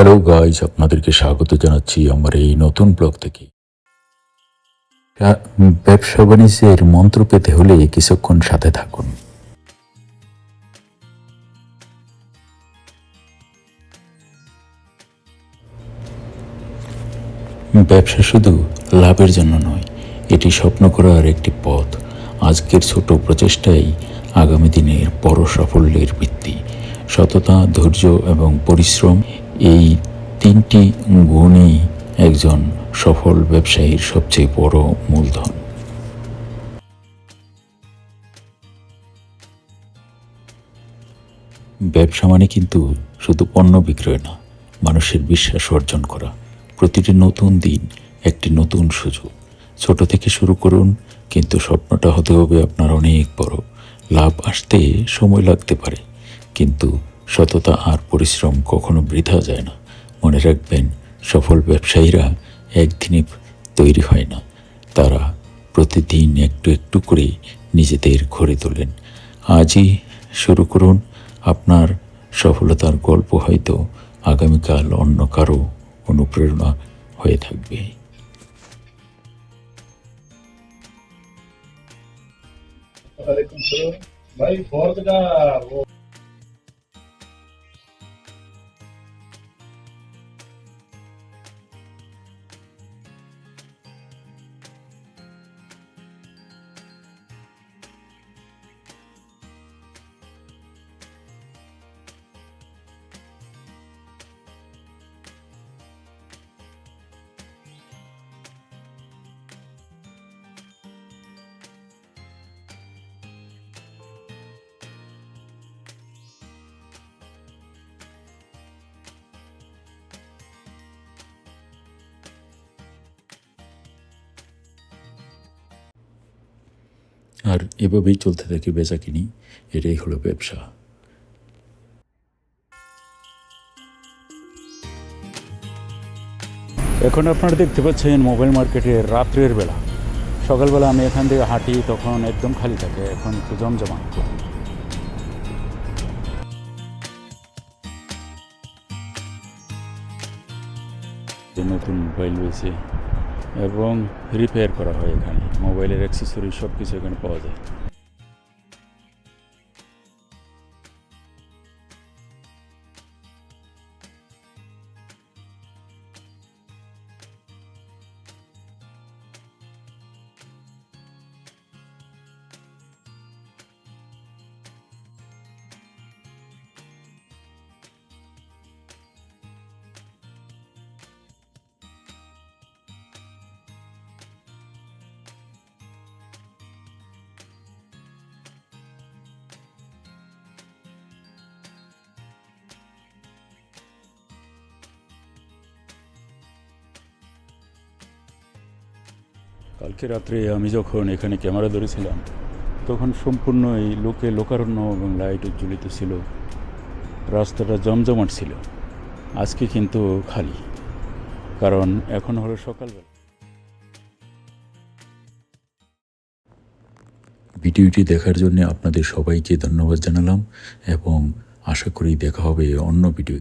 Hello guys, আপনাদেরকে স্বাগত জানাচ্ছি আমার এই নতুন ব্লগ থেকে। ব্যবসা বাণিজ্যের মন্ত্র পেতে হলে কিছুক্ষণ সাথে থাকুন। ব্যবসা শুধু লাভের জন্য নয়, এটি স্বপ্ন করার একটি পথ। আজকের ছোট প্রচেষ্টাই আগামী দিনের বড় সাফল্যের ভিত্তি। সততা, ধৈর্য এবং পরিশ্রম, এই তিনটি গুণই একজন সফল ব্যবসায়ীর সবচেয়ে বড় মূলধন। ব্যবসা মানে কিন্তু শুধু পণ্য বিক্রয় না, মানুষের বিশ্বাস অর্জন করা। প্রতিটি নতুন দিন একটি নতুন সুযোগ। ছোট থেকে শুরু করুন, কিন্তু স্বপ্নটা হতে হবে আপনার অনেক বড়। লাভ আসতে সময় লাগতে পারে, কিন্তু সততা আর পরিশ্রম কখনো বৃথা যায় না। মনে রাখবেন, সফল ব্যবসায়ীরা একদিনে তৈরি হয় না, তারা প্রতিদিন একটু একটু করে নিজেদের গড়ে তোলেন। আজই শুরু করুন। আপনার সফলতার গল্প হয়তো আগামীকাল অন্য কারো অনুপ্রেরণা হয়ে থাকবে। वालेकुम सलाम भाई बहुत का वो আর এভাবেই চলতে থাকে বেচাকিনি। এটাই হলো ব্যবসা। এখন আপনারা দেখতে পাচ্ছেন মোবাইল মার্কেটে রাত্রের বেলা। সকালবেলা আমি এখান থেকে হাঁটি, তখন একদম খালি থাকে, এখন একটু জমজমাট। নতুন মোবাইল রয়েছে এবং রিপেয়ার করা হয় এখানে। মোবাইলের অ্যাক্সেসরি সব কিছু এখানে পাওয়া যায়। কালকে রাত্রে আমি যখন এখানে ক্যামেরা ধরেছিলাম, তখন সম্পূর্ণ এই লোকারণ্য এবং লাইট উজ্জ্বলিত ছিল, রাস্তাটা জমজমাট ছিল। আজকে কিন্তু খালি, কারণ এখন হলো সকালবেলা। ভিডিওটি দেখার জন্য আপনাদের সবাইকে ধন্যবাদ জানালাম এবং আশা করি দেখা হবে অন্য ভিডিও।